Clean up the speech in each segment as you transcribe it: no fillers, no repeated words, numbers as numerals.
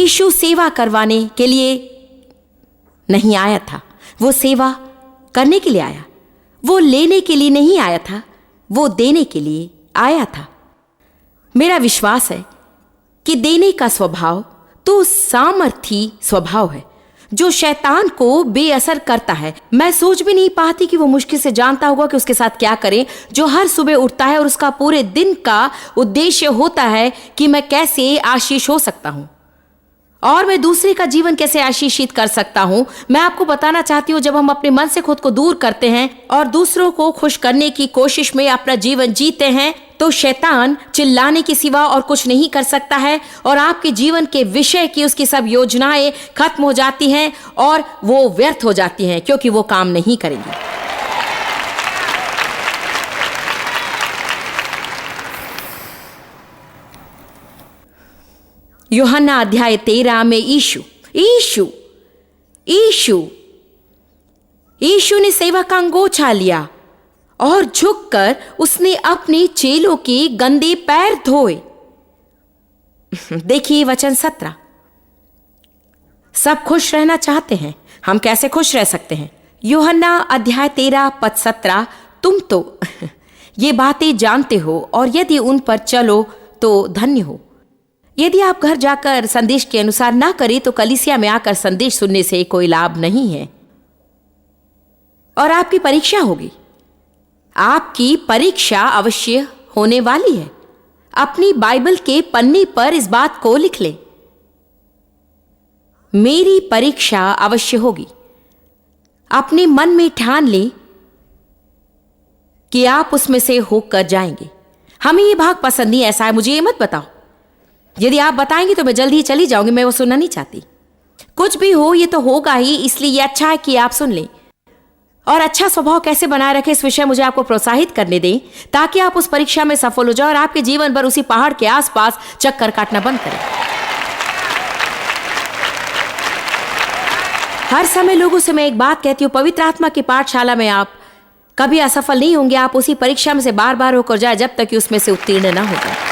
यीशु सेवा करवाने के लिए नहीं आया था, वो सेवा करने के लिए आया। वो लेने के लिए नहीं आया था, वो देने के लिए आया था। मेरा विश्वास है कि देने का स्वभाव तो सामर्थी स्वभाव है जो शैतान को बेअसर करता है। मैं सोच भी नहीं पाती कि वो मुश्किल से जानता होगा कि उसके साथ क्या करें, जो हर सुबह उठता है और उसका पूरे दिन का उद्देश्य होता है कि मैं कैसे आशीष हो सकता हूं और मैं दूसरे का जीवन कैसे आशीषित कर सकता हूं। मैं आपको बताना चाहती हूं, जब हम अपने मन से खुद को दूर करते हैं और दूसरों को खुश करने की कोशिश में अपना जीवन जीते हैं, तो शैतान चिल्लाने के सिवा और कुछ नहीं कर सकता है और आपके जीवन के विषय की उसकी सब योजनाएं खत्म हो जाती हैं और वो व्यर्थ हो जाती हैं, क्योंकि वो काम नहीं करेंगी। यूहन्ना अध्याय 13 में यीशु ने सेवा का अंगोछा लिया और झुककर उसने अपने चेलों के गंदे पैर धोए। देखिए वचन 17। सब खुश रहना चाहते हैं, हम कैसे खुश रह सकते हैं? यूहन्ना अध्याय 13 पद 17। तुम तो ये बातें जानते हो और यदि उन पर चलो तो धन्य हो। यदि आप घर जाकर संदेश के अनुसार ना करें तो कलीसिया में आकर संदेश सुनने से कोई लाभ नहीं है और आपकी परीक्षा होगी। आपकी परीक्षा अवश्य होने वाली है। अपनी बाइबल के पन्ने पर इस बात को लिख लें, मेरी परीक्षा अवश्य होगी। अपने मन में ठान लें कि आप उसमें से होकर जाएंगे। हमें ये भाग पसंद नहीं, ऐसा है, मुझे ये मत बताओ। यदि आप बताएंगे तो मैं जल्दी ही चली जाऊंगी, मैं वो सुनना नहीं चाहती। कुछ भी हो ये तो होगा ही, इसलिए ये अच्छा है कि आप सुन लें। और अच्छा स्वभाव कैसे बनाए रखें, इस विषय मुझे आपको प्रोत्साहित करने दें ताकि आप उस परीक्षा में सफल हो जाए और आपके जीवन भर उसी पहाड़ के आसपास चक्कर काटना बंद करें। हर समय लोगों से मैं एक बात कहती हूं, पवित्र आत्मा की पाठशाला में आप कभी असफल नहीं होंगे। आप उसी परीक्षा में से बार बार होकर जाए जब तक कि उसमें से उत्तीर्ण ना हो जाए।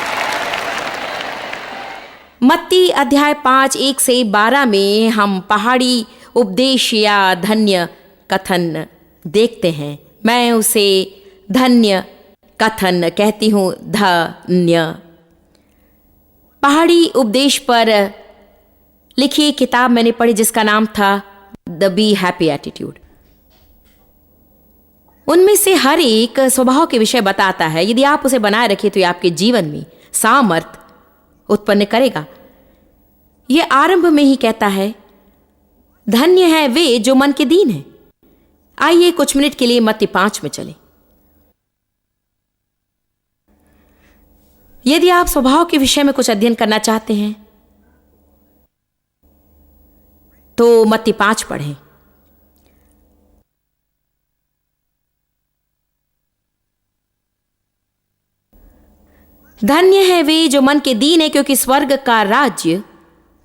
मत्ती अध्याय 5 1 से 12 में हम पहाड़ी उपदेश या धन्य कथन देखते हैं। मैं उसे धन्य कथन कहती हूं, धन्य। पहाड़ी उपदेश पर लिखी किताब मैंने पढ़ी जिसका नाम था द बी हैप्पी एटीट्यूड। उनमें से हर एक स्वभाव के विषय बताता है। यदि आप उसे बनाए रखिए तो ये आपके जीवन में सामर्थ उत्पन्न करेगा। यह आरंभ में ही कहता है, धन्य है वे जो मन के दीन हैं। आइए कुछ मिनट के लिए मत्ती 5 में चलें। यदि आप स्वभाव के विषय में कुछ अध्ययन करना चाहते हैं तो मत्ती 5 पढ़ें। धन्य है वे जो मन के दीन है, क्योंकि स्वर्ग का राज्य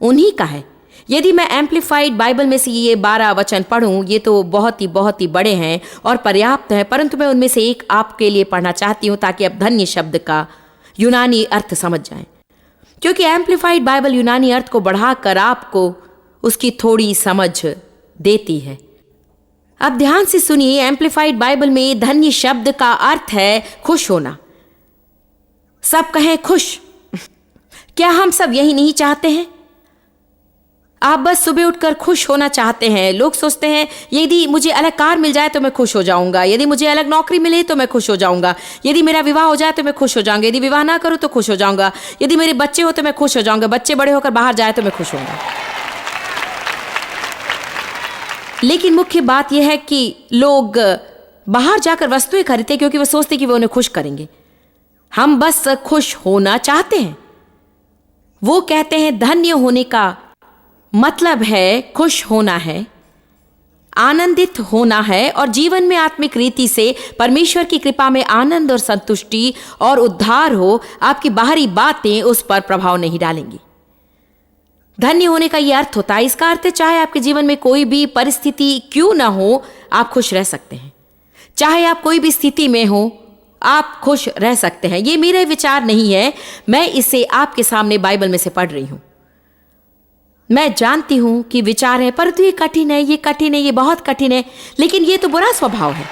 उन्हीं का है। यदि मैं एम्प्लीफाइड बाइबल में से ये 12 वचन पढ़ूं, ये तो बहुत ही बड़े हैं और पर्याप्त हैं, परंतु मैं उनमें से एक आपके लिए पढ़ना चाहती हूं ताकि आप धन्य शब्द का यूनानी अर्थ समझ जाएं, क्योंकि एम्प्लीफाइड बाइबल यूनानी अर्थ को बढ़ाकर आपको उसकी थोड़ी समझ देती है। अब ध्यान से सुनिए, एम्प्लीफाइड बाइबल में धन्य शब्द का अर्थ है खुश होना। सब कहें खुश। क्या हम सब यही नहीं चाहते हैं? आप बस सुबह उठकर खुश होना चाहते हैं। लोग सोचते हैं यदि मुझे अलग कार मिल जाए तो मैं खुश हो जाऊंगा, यदि मुझे अलग नौकरी मिले तो मैं खुश हो जाऊंगा, यदि मेरा विवाह हो जाए तो मैं खुश हो जाऊंगा, यदि विवाह ना करूं तो खुश हो जाऊंगा, यदि मेरे बच्चे हो तो मैं खुश हो जाऊंगा, बच्चे बड़े होकर बाहर जाए तो मैं खुश होऊंगा। लेकिन मुख्य बात यह है कि लोग बाहर जाकर वस्तुएं खरीदते क्योंकि वो सोचते कि वो उन्हें खुश करेंगे। हम बस खुश होना चाहते हैं। वो कहते हैं धन्य होने का मतलब है खुश होना है, आनंदित होना है और जीवन में आत्मिक रीति से परमेश्वर की कृपा में आनंद और संतुष्टि और उद्धार हो। आपकी बाहरी बातें उस पर प्रभाव नहीं डालेंगी। धन्य होने का यह अर्थ होता है। इसका अर्थ है चाहे आपके जीवन में कोई भी परिस्थिति क्यों ना हो, आप खुश रह सकते हैं। चाहे आप कोई भी स्थिति में हो, आप खुश रह सकते हैं। ये मेरे विचार नहीं है, मैं इसे आपके सामने बाइबल में से पढ़ रही हूं। मैं जानती हूं कि विचार है, परंतु ये कठिन है, ये कठिन है, ये बहुत कठिन है। लेकिन ये तो बुरा स्वभाव है।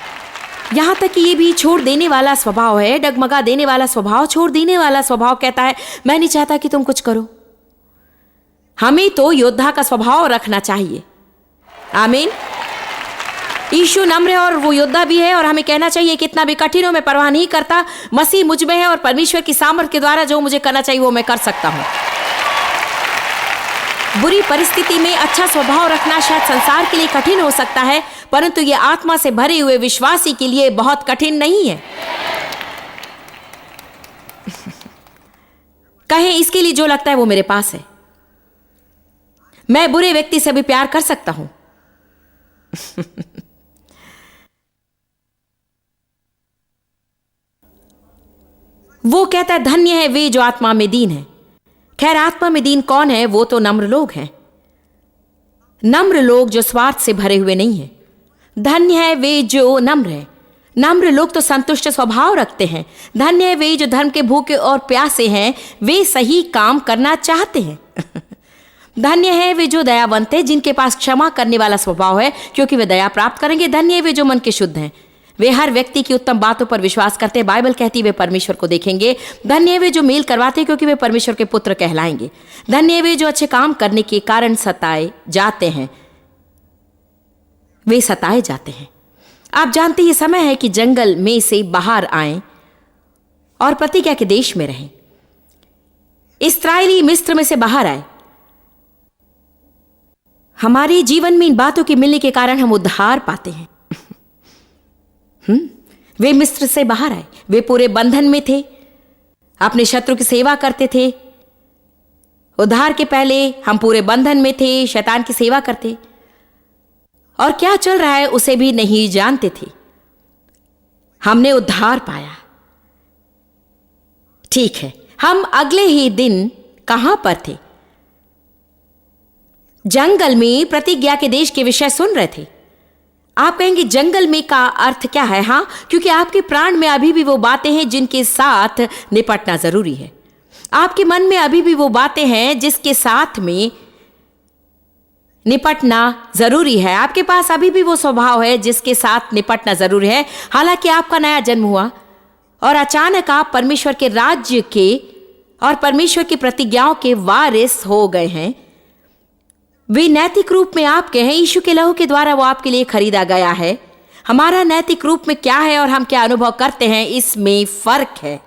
यहां तक कि ये भी छोड़ देने वाला स्वभाव है, डगमगा देने वाला स्वभाव, छोड़ देने वाला स्वभाव कहता है मैं नहीं चाहता कि तुम कुछ करो। हमें तो योद्धा का स्वभाव रखना चाहिए। आमीन। यीशु नम्र है और वो योद्धा भी है, और हमें कहना चाहिए कितना भी कठिन हो मैं परवाह नहीं करता, मसीह मुझ में है और परमेश्वर की सामर्थ के द्वारा जो मुझे करना चाहिए वो मैं कर सकता हूं। बुरी परिस्थिति में अच्छा स्वभाव रखना शायद संसार के लिए कठिन हो सकता है, परंतु ये आत्मा से भरे हुए विश्वासी के लिए बहुत कठिन नहीं है। कहें इसके लिए जो लगता है वो मेरे पास है, मैं बुरे व्यक्ति से भी प्यार कर सकता हूं। वो कहता है धन्य है वे जो आत्मा में दीन है। खैर आत्मा में दीन कौन है? वो तो नम्र लोग हैं, नम्र लोग जो स्वार्थ से भरे हुए नहीं हैं। धन्य है वे जो नम्र है। नम्र लोग तो संतुष्ट स्वभाव रखते हैं। धन्य है वे जो धर्म के भूखे और प्यासे हैं, वे सही काम करना चाहते हैं। धन्य है वे जो दयावंत हैं, जिनके पास क्षमा करने वाला स्वभाव है, क्योंकि वे दया प्राप्त करेंगे। धन्य है वे जो मन के शुद्ध हैं, वे हर व्यक्ति की उत्तम बातों पर विश्वास करते हैं। बाइबल कहती है वे परमेश्वर को देखेंगे। धन्य है वे जो मेल करवाते हैं, क्योंकि वे परमेश्वर के पुत्र कहलाएंगे। धन्य है वे जो अच्छे काम करने के कारण सताए जाते हैं, वे सताए जाते हैं। आप जानते ये समय है कि जंगल में से बाहर आएं और प्रतिज्ञा के देश में रहें। इस्राएली मिस्र में से बाहर आए। हमारे जीवन में इन बातों के मिलने के कारण हम उद्धार पाते हैं। वे मिस्र से बाहर आए, वे पूरे बंधन में थे, अपने शत्रु की सेवा करते थे। उद्धार के पहले हम पूरे बंधन में थे, शैतान की सेवा करते और क्या चल रहा है उसे भी नहीं जानते थे। हमने उद्धार पाया। ठीक है, हम अगले ही दिन कहां पर थे? जंगल में प्रतिज्ञा के देश के विषय सुन रहे थे। आप कहेंगे जंगल में का अर्थ क्या है? हां, क्योंकि आपके प्राण में अभी भी वो बातें हैं जिनके साथ निपटना जरूरी है। आपके मन में अभी भी वो बातें हैं जिसके साथ में निपटना जरूरी है। आपके पास अभी भी वो स्वभाव है जिसके साथ निपटना जरूरी है। हालांकि आपका नया जन्म हुआ और अचानक आप परमेश्वर के राज्य के और परमेश्वर की प्रतिज्ञाओं के वारिस हो गए हैं। वे नैतिक रूप में आपके हैं। यीशु के लहू के द्वारा वो आपके लिए खरीदा गया है। हमारा नैतिक रूप में क्या है और हम क्या अनुभव करते हैं, इसमें फर्क है।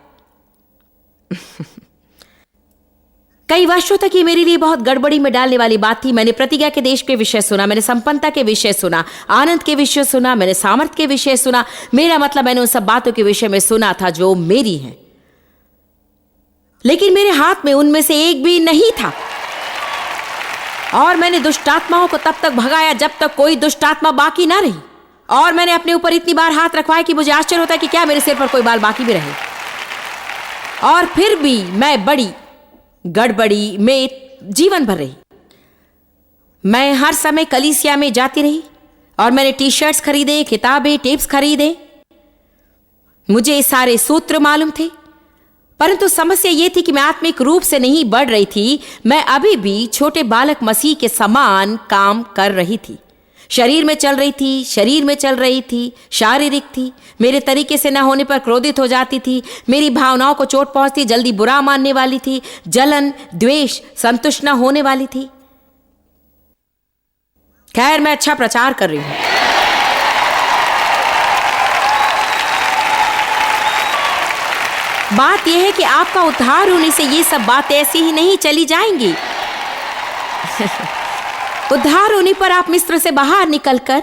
कई वर्षों तक ये मेरे लिए बहुत गड़बड़ी में डालने वाली बात थी। मैंने प्रतिज्ञा के देश के विषय सुना, मैंने संपन्नता के विषय सुना, आनंद के विषय सुना, मैंने सामर्थ के विषय सुना। मेरा मतलब मैंने उन सब बातों के विषय में सुना था जो मेरी हैं, लेकिन मेरे हाथ में उनमें से एक भी नहीं था। और मैंने दुष्टात्माओं को तब तक भगाया जब तक कोई दुष्टात्मा बाकी ना रही। और मैंने अपने ऊपर इतनी बार हाथ रखवाया कि मुझे आश्चर्य होता है कि क्या मेरे सिर पर कोई बाल बाकी भी रहे। और फिर भी मैं बड़ी गड़बड़ी में जीवन भर रही। मैं हर समय कलीसिया में जाती रही और मैंने टी शर्ट्स खरीदे, किताबें, टेप्स खरीदे। मुझे सारे सूत्र मालूम थे, परंतु समस्या यह थी कि मैं आत्मिक रूप से नहीं बढ़ रही थी। मैं अभी भी छोटे बालक मसीह के समान काम कर रही थी। शरीर में चल रही थी, शारीरिक थी। मेरे तरीके से न होने पर क्रोधित हो जाती थी। मेरी भावनाओं को चोट पहुंचती, जल्दी बुरा मानने वाली थी। जलन, द्वेष, संतुष्ट न होने वाली थी। खैर, मैं अच्छा प्रचार कर रही हूं। बात यह है कि आपका उद्धार होने से ये सब बातें ऐसी ही नहीं चली जाएंगी। उद्धार होने पर आप मिस्र से बाहर निकलकर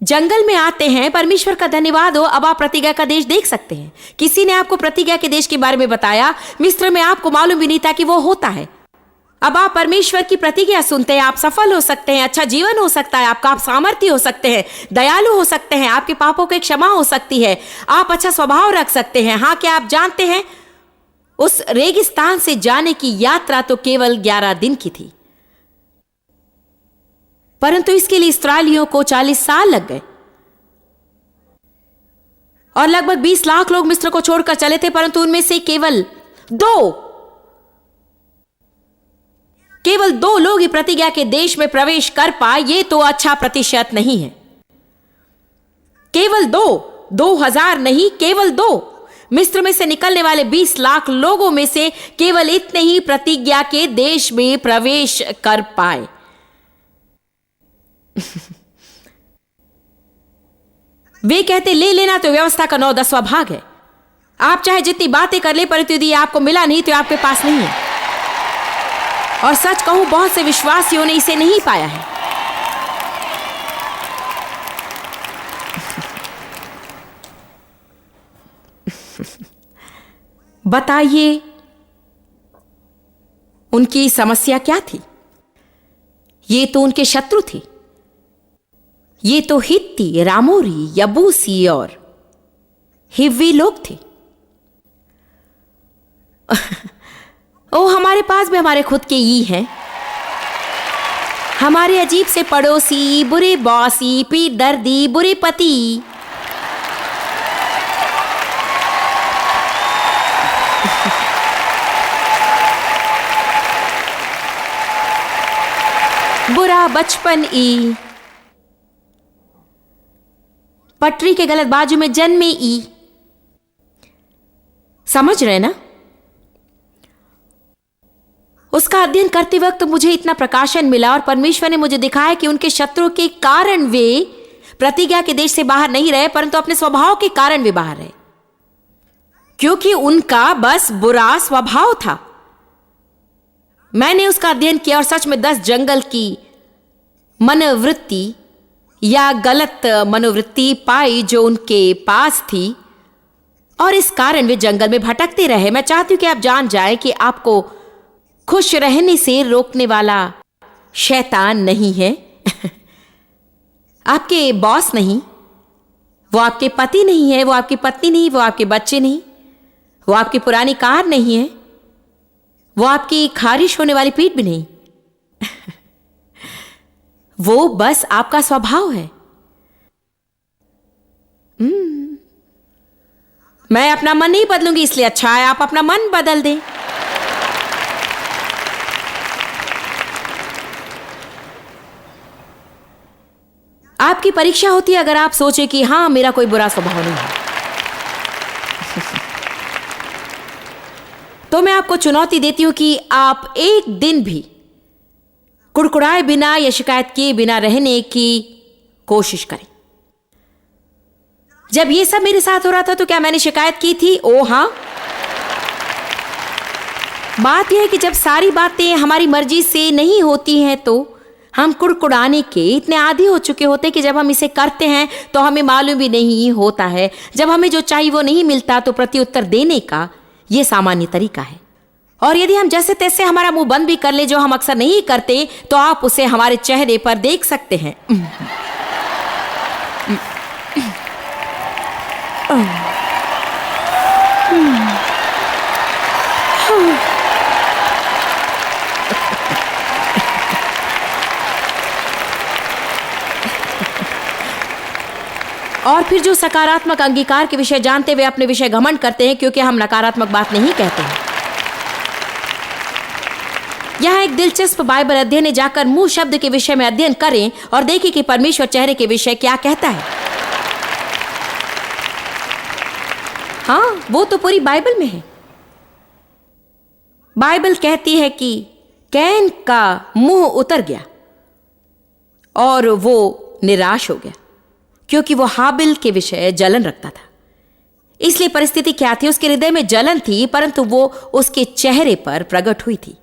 जंगल में आते हैं। परमेश्वर का धन्यवाद हो, अब आप प्रतिज्ञा का देश देख सकते हैं। किसी ने आपको प्रतिज्ञा के देश के बारे में बताया, मिस्र में आपको मालूम भी नहीं था कि वो होता है। अब आप परमेश्वर की प्रतिज्ञा सुनते हैं। आप सफल हो सकते हैं, अच्छा जीवन हो सकता है आपका, आप सामर्थ्य हो सकते हैं, दयालु हो सकते हैं, आपके पापों को क्षमा हो सकती है, आप अच्छा स्वभाव रख सकते हैं। हाँ, क्या आप जानते हैं उस रेगिस्तान से जाने की यात्रा तो केवल 11 दिन की थी, परंतु इसके लिए इस्राएलियों को 40 साल लग गए और लगभग 20 लाख लोग मिस्र को छोड़कर चले थे, परंतु उनमें से केवल 2 केवल 2 लोग ही प्रतिज्ञा के देश में प्रवेश कर पाए, ये तो अच्छा प्रतिशत नहीं है। केवल 2,000 नहीं, केवल 2। मिस्र में से निकलने वाले 20 लाख लोगों में से केवल इतने ही प्रतिज्ञा के देश में प्रवेश कर पाए। वे कहते ले लेना तो व्यवस्था का 9/10वां भाग है। आप चाहे जितनी बातें कर ले, परंतु यदि आपको मिला नहीं तो आपके पास नहीं है। और सच कहूं, बहुत से विश्वासियों ने इसे नहीं पाया है। बताइए उनकी समस्या क्या थी? ये तो उनके शत्रु थे। ये तो हित्ती, रामोरी, यबूसी और हिव्वी लोग थे। ओ, हमारे पास भी हमारे खुद के ई हैं। हमारे अजीब से पड़ोसी, बुरे बॉसी, पीठ दर्दी, बुरे पति। बुरा बचपन ई, पटरी के गलत बाजू में जन्मे ई। समझ रहे ना? उसका अध्ययन करते वक्त मुझे इतना प्रकाशन मिला और परमेश्वर ने मुझे दिखाया कि उनके शत्रुओं के कारण वे प्रतिज्ञा के देश से बाहर नहीं रहे, परंतु अपने स्वभाव के कारण वे बाहर रहे, क्योंकि उनका बस बुरा स्वभाव था। मैंने उसका अध्ययन किया और सच में 10 जंगल की मनोवृत्ति या गलत मनोवृत्ति पाई जो उनके पास थी, और इस कारण वे जंगल में भटकते रहे। मैं चाहती हूं कि आप जान जाएं कि आपको खुश रहने से रोकने वाला शैतान नहीं है। आपके बॉस नहीं, वो आपके पति नहीं है, वो आपकी पत्नी नहीं, वो आपके बच्चे नहीं, वो आपकी पुरानी कार नहीं है, वो आपकी खारिश होने वाली पीठ भी नहीं। वो बस आपका स्वभाव है। मैं अपना मन नहीं बदलूंगी, इसलिए अच्छा है आप अपना मन बदल दें। आपकी परीक्षा होती है अगर आप सोचे कि हां, मेरा कोई बुरा स्वभाव नहीं है। तो मैं आपको चुनौती देती हूं कि आप एक दिन भी कुड़कुड़ाए बिना या शिकायत किए बिना रहने की कोशिश करें। जब ये सब मेरे साथ हो रहा था तो क्या मैंने शिकायत की थी? ओ हां। बात यह है कि जब सारी बातें हमारी मर्जी से नहीं होती हैं तो हम कुड़कुड़ाने के इतने आदी हो चुके होते कि जब हम इसे करते हैं तो हमें मालूम भी नहीं होता है। जब हमें जो चाहिए वो नहीं मिलता तो प्रत्युत्तर देने का यह सामान्य तरीका है। और यदि हम जैसे तैसे हमारा मुंह बंद भी कर ले, जो हम अक्सर नहीं करते, तो आप उसे हमारे चेहरे पर देख सकते हैं। और फिर जो सकारात्मक अंगीकार के विषय जानते हुए अपने विषय घमंड करते हैं, क्योंकि हम नकारात्मक बात नहीं कहते हैं। यहां एक दिलचस्प बाइबल अध्ययन है। जाकर मुंह शब्द के विषय में अध्ययन करें और देखें कि परमेश्वर चेहरे के विषय क्या कहता है। हां, वो तो पूरी बाइबल में है। बाइबल कहती है कि कैन का मुंह उतर गया और वो निराश हो गया, क्योंकि वो हाबिल के विषय जलन रखता था। इसलिए परिस्थिति क्या थी? उसके हृदय में जलन थी, परंतु वो उसके चेहरे पर प्रकट हुई थी।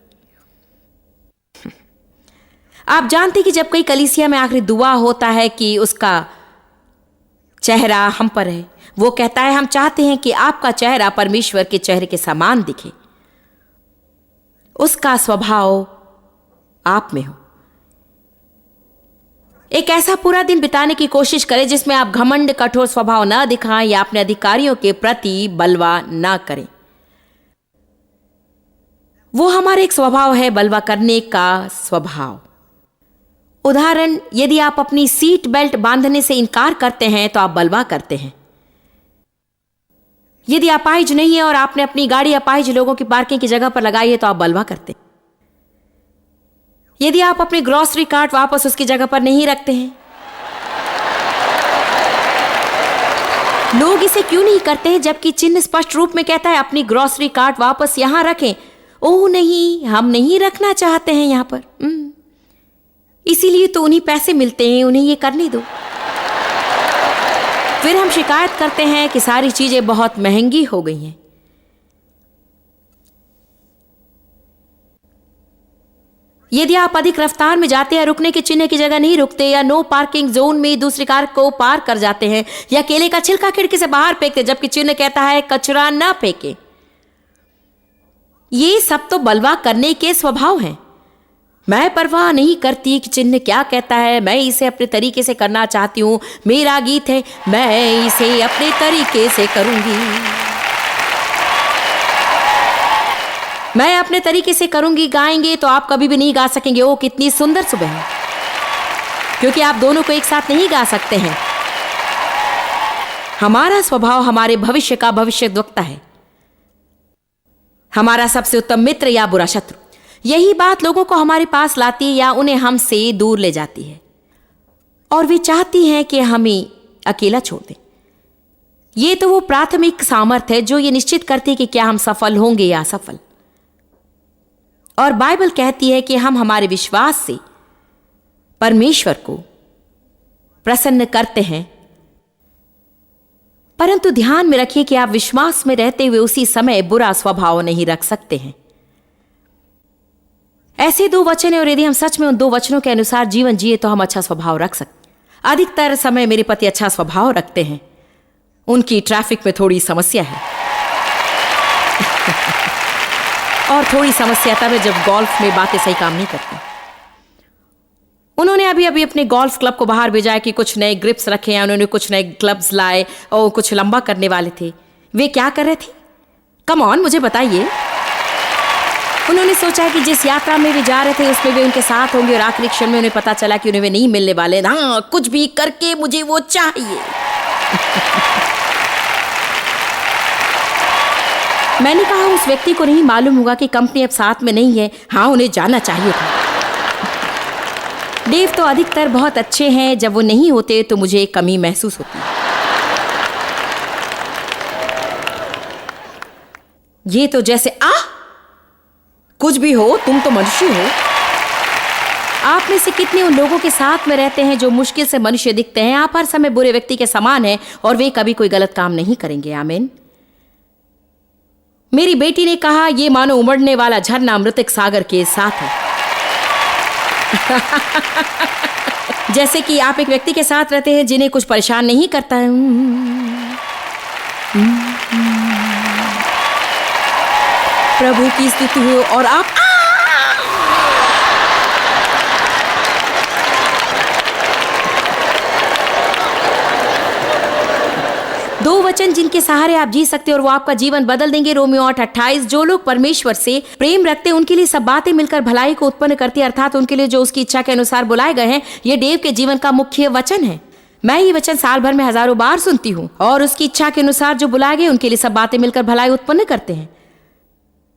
आप जानते कि जब कोई कलीसिया में आखिरी दुआ होता है कि उसका चेहरा हम पर है, वो कहता है हम चाहते हैं कि आपका चेहरा परमेश्वर के चेहरे के समान दिखे, उसका स्वभाव आप में हो। एक ऐसा पूरा दिन बिताने की कोशिश करें जिसमें आप घमंड, कठोर स्वभाव न दिखाएं या अपने अधिकारियों के प्रति बलवा न करें। वो हमारा एक स्वभाव है, बलवा करने का स्वभाव। उदाहरण, यदि आप अपनी सीट बेल्ट बांधने से इनकार करते हैं तो आप बलवा करते हैं। यदि अपाहिज नहीं है और आपने अपनी गाड़ी अपाहिज लोगों की पार्किंग की जगह पर लगाई है तो आप बलवा करते हैं। यदि आप अपने ग्रॉसरी कार्ट वापस उसकी जगह पर नहीं रखते हैं, लोग इसे क्यों नहीं करते हैं जबकि चिन्ह स्पष्ट रूप में कहता है अपनी ग्रॉसरी कार्ट वापस यहां रखें। ओह नहीं, हम नहीं रखना चाहते हैं यहां पर। इसीलिए तो उन्हीं पैसे मिलते हैं, उन्हें ये करने दो। फिर हम शिकायत करते हैं कि सारी चीजें बहुत महंगी हो गई हैं। यदि आप अधिक रफ्तार में जाते हैं, रुकने के चिन्ह की जगह नहीं रुकते, या नो पार्किंग जोन में दूसरी कार को पार कर जाते हैं, या केले का छिलका खिड़की से बाहर फेंकते जबकि चिन्ह कहता है कचरा ना फेंके, ये सब तो बलवा करने के स्वभाव हैं। मैं परवाह नहीं करती कि चिन्ह क्या कहता है, मैं इसे अपने तरीके से करना चाहती हूं। मेरा गीत है, मैं इसे अपने तरीके से करूंगी, मैं अपने तरीके से करूंगी। गाएंगे तो आप कभी भी नहीं गा सकेंगे। ओ कितनी सुंदर सुबह है, क्योंकि आप दोनों को एक साथ नहीं गा सकते हैं। हमारा स्वभाव हमारे भविष्य का भविष्यद्वक्ता है, हमारा सबसे उत्तम मित्र या बुरा शत्रु। यही बात लोगों को हमारे पास लाती है या उन्हें हमसे दूर ले जाती है, और वे चाहती हैं कि हमें अकेला छोड़ दें। यह तो वो प्राथमिक सामर्थ्य है जो ये निश्चित करती है कि क्या हम सफल होंगे या असफल। और बाइबल कहती है कि हम हमारे विश्वास से परमेश्वर को प्रसन्न करते हैं। परंतु ध्यान में रखिए कि आप विश्वास में रहते हुए उसी समय बुरा स्वभाव नहीं रख सकते हैं। ऐसे दो वचन है, और यदि हम सच में उन दो वचनों के अनुसार जीवन जिए तो हम अच्छा स्वभाव रख सकते। अधिकतर समय मेरे पति अच्छा स्वभाव रखते हैं, उनकी ट्रैफिक में थोड़ी समस्या है और थोड़ी समस्या तब है जब गोल्फ में बातें सही काम नहीं करती। उन्होंने अभी अभी अपने गोल्फ क्लब को बाहर भेजा है कि कुछ नए ग्रिप्स रखे हैं, उन्होंने कुछ नए क्लब्स लाए और कुछ लंबा करने वाले थे। वे क्या कर रहे थे? कम ऑन, मुझे बताइए। उन्होंने सोचा कि जिस यात्रा में वे जा रहे थे उसमें वे उनके साथ होंगे, और आखिरी क्षण में उन्हें पता चला कि उन्हें वे नहीं मिलने वाले। हाँ, कुछ भी करके मुझे वो चाहिए। मैंने कहा उस व्यक्ति को नहीं मालूम होगा कि कंपनी अब साथ में नहीं है। हाँ, उन्हें जाना चाहिए था। डेव तो अधिकतर बहुत अच्छे हैं, जब वो नहीं होते तो मुझे कमी महसूस होती है। ये तो जैसे कुछ भी हो, तुम तो मनुष्य हो। आप में से कितने उन लोगों के साथ में रहते हैं जो मुश्किल से मनुष्य दिखते हैं? आप हर समय बुरे व्यक्ति के समान हैं और वे कभी कोई गलत काम नहीं करेंगे। आमीन। मेरी बेटी ने कहा, ये मानो उमड़ने वाला झरना मृतक सागर के साथ है। जैसे कि आप एक व्यक्ति के साथ रहते हैं जिन्हें कुछ परेशान नहीं करता है। प्रभु की स्तुति हो, और आप दो वचन जिनके सहारे आप जी सकते हैं और वो आपका जीवन बदल देंगे। रोमियो 8:28, जो लोग परमेश्वर से प्रेम रखते हैं उनके लिए सब बातें मिलकर भलाई को उत्पन्न करती है, अर्थात उनके लिए जो उसकी इच्छा के अनुसार बुलाए गए हैं। ये डेव के जीवन का मुख्य वचन है। मैं ये वचन साल भर में हजारों बार सुनती हूँ। और उसकी इच्छा के अनुसार जो बुलाए गए उनके लिए सब बातें मिलकर भलाई उत्पन्न करते हैं।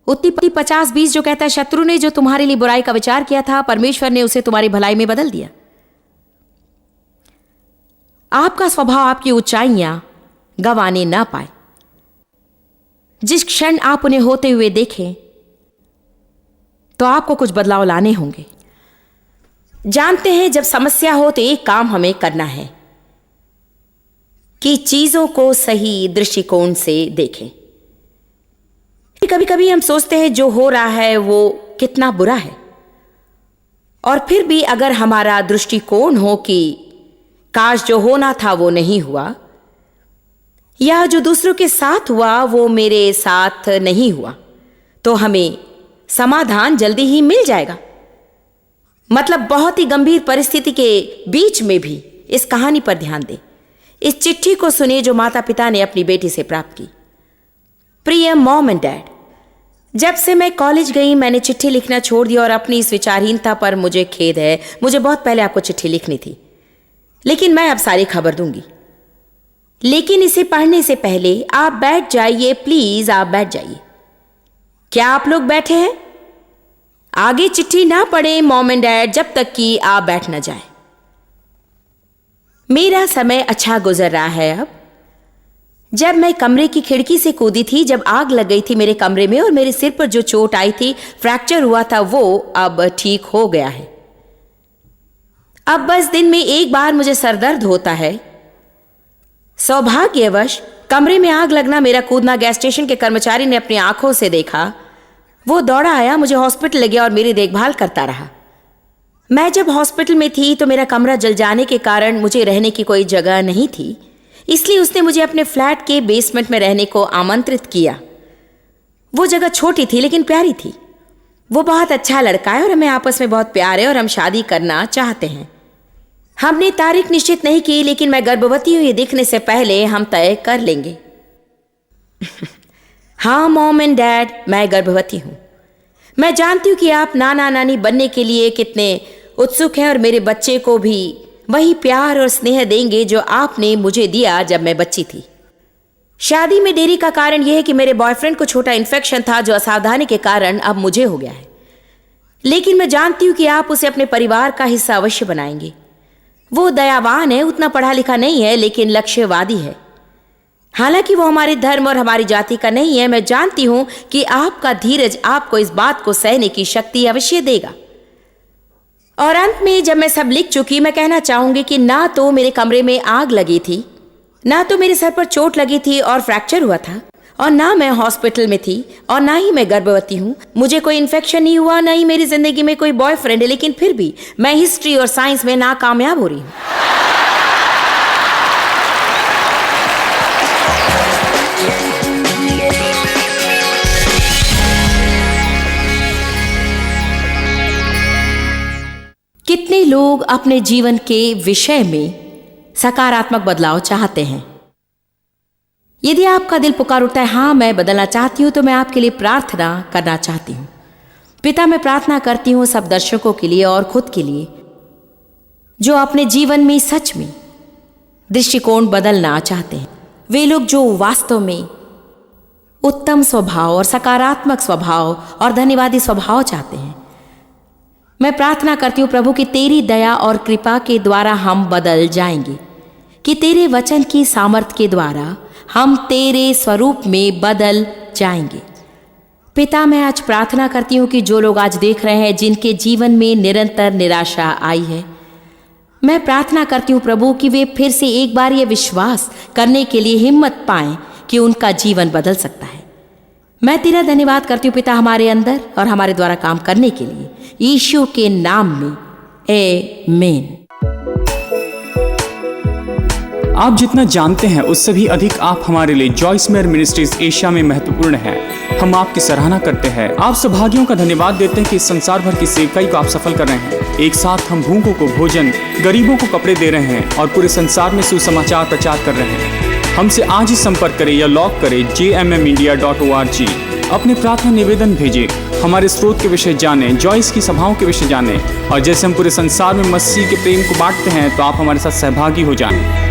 उत्पत्ति 50:20 जो कहता है, शत्रु ने जो तुम्हारे लिए बुराई का विचार किया था, परमेश्वर ने उसे तुम्हारी भलाई में बदल दिया। आपका स्वभाव आपकी ऊंचाइयां गंवाने ना पाए। जिस क्षण आप उन्हें होते हुए देखें तो आपको कुछ बदलाव लाने होंगे। जानते हैं, जब समस्या हो तो एक काम हमें करना है कि चीजों को सही दृष्टिकोण से देखें। कभी कभी हम सोचते हैं जो हो रहा है वो कितना बुरा है, और फिर भी अगर हमारा दृष्टिकोण हो कि काश जो होना था वो नहीं हुआ, या जो दूसरों के साथ हुआ वो मेरे साथ नहीं हुआ, तो हमें समाधान जल्दी ही मिल जाएगा। मतलब बहुत ही गंभीर परिस्थिति के बीच में भी इस कहानी पर ध्यान दें। इस चिट्ठी को सुनिए जो माता पिता ने अपनी बेटी से प्राप्त की। प्रिय मॉम एंड डैड, जब से मैं कॉलेज गई मैंने चिट्ठी लिखना छोड़ दिया, और अपनी इस विचारहीनता पर मुझे खेद है। मुझे बहुत पहले आपको चिट्ठी लिखनी थी, लेकिन मैं अब सारी खबर दूंगी। लेकिन इसे पढ़ने से पहले आप बैठ जाइए, प्लीज आप बैठ जाइए। क्या आप लोग बैठे हैं? आगे चिट्ठी ना पढ़ें मॉम एंड डैड जब तक कि आप बैठ न जाए। मेरा समय अच्छा गुजर रहा है अब। जब मैं कमरे की खिड़की से कूदी थी, जब आग लग गई थी मेरे कमरे में और मेरे सिर पर जो चोट आई थी, फ्रैक्चर हुआ था, वो अब ठीक हो गया है। अब बस दिन में एक बार मुझे सरदर्द होता है। सौभाग्यवश कमरे में आग लगना, मेरा कूदना गैस स्टेशन के कर्मचारी ने अपनी आंखों से देखा। वो दौड़ा आया, मुझे हॉस्पिटल ले गया और मेरी देखभाल करता रहा। मैं जब हॉस्पिटल में थी तो मेरा कमरा जल जाने के कारण मुझे रहने की कोई जगह नहीं थी, इसलिए उसने मुझे अपने फ्लैट के बेसमेंट में रहने को आमंत्रित किया। वो जगह छोटी थी लेकिन प्यारी थी। वो बहुत अच्छा लड़का है और हमें आपस में बहुत प्यार है और हम शादी करना चाहते हैं। हमने तारीख निश्चित नहीं की, लेकिन मैं गर्भवती हूं ये दिखने से पहले हम तय कर लेंगे। हाँ मॉम एंड डैड, मैं गर्भवती हूं। मैं जानती हूं कि आप नाना नानी बनने के लिए कितने उत्सुक हैं और मेरे बच्चे को भी वही प्यार और स्नेह देंगे जो आपने मुझे दिया जब मैं बच्ची थी। शादी में देरी का कारण यह है कि मेरे बॉयफ्रेंड को छोटा इन्फेक्शन था जो असावधानी के कारण अब मुझे हो गया है, लेकिन मैं जानती हूं कि आप उसे अपने परिवार का हिस्सा अवश्य बनाएंगे। वो दयावान है, उतना पढ़ा लिखा नहीं है, लेकिन लक्ष्यवादी है। हालांकि वो हमारे धर्म और हमारी जाति का नहीं है, मैं जानती हूं कि आपका धीरज आपको इस बात को सहने की शक्ति अवश्य देगा। और अंत में जब मैं सब लिख चुकी, मैं कहना चाहूंगी कि ना तो मेरे कमरे में आग लगी थी, ना तो मेरे सर पर चोट लगी थी और फ्रैक्चर हुआ था, और ना मैं हॉस्पिटल में थी, और ना ही मैं गर्भवती हूँ। मुझे कोई इन्फेक्शन नहीं हुआ, ना ही मेरी जिंदगी में कोई बॉयफ्रेंड है, लेकिन फिर भी मैं हिस्ट्री और साइंस में नाकामयाब हो रही हूँ। कितने लोग अपने जीवन के विषय में सकारात्मक बदलाव चाहते हैं। यदि आपका दिल पुकार उठता है, हाँ मैं बदलना चाहती हूं, तो मैं आपके लिए प्रार्थना करना चाहती हूं। पिता, मैं प्रार्थना करती हूं सब दर्शकों के लिए और खुद के लिए जो अपने जीवन में सच में दृष्टिकोण बदलना चाहते हैं। वे लोग जो वास्तव में उत्तम स्वभाव और सकारात्मक स्वभाव और धन्यवादी स्वभाव चाहते हैं। मैं प्रार्थना करती हूँ प्रभु कि तेरी दया और कृपा के द्वारा हम बदल जाएंगे, कि तेरे वचन की सामर्थ्य के द्वारा हम तेरे स्वरूप में बदल जाएंगे। पिता, मैं आज प्रार्थना करती हूँ कि जो लोग आज देख रहे हैं जिनके जीवन में निरंतर निराशा आई है, मैं प्रार्थना करती हूँ प्रभु कि वे फिर से एक बार ये विश्वास करने के लिए हिम्मत पाएं कि उनका जीवन बदल सकता है। मैं तेरा धन्यवाद करती हूँ पिता, हमारे अंदर और हमारे द्वारा काम करने के लिए, यीशु के नाम में, आमीन। आप जितना जानते हैं उससे भी अधिक आप हमारे लिए जॉयस मेयर मिनिस्ट्रीज एशिया में महत्वपूर्ण हैं। हम आपकी सराहना करते हैं। आप सौभाग्यों का धन्यवाद देते हैं कि इस संसार भर की सेवकाई को आप सफल कर रहे हैं। एक साथ हम भूखों को भोजन, गरीबों को कपड़े दे रहे हैं और पूरे संसार में सुसमाचार प्रचार कर रहे हैं। हमसे आज ही संपर्क करें या लॉग करें jmmindia.org। अपने प्रार्थना निवेदन भेजें, हमारे स्रोत के विषय जानें, जॉयस की सभाओं के विषय जानें, और जैसे हम पूरे संसार में मसीह के प्रेम को बांटते हैं तो आप हमारे साथ सहभागी हो जाएं।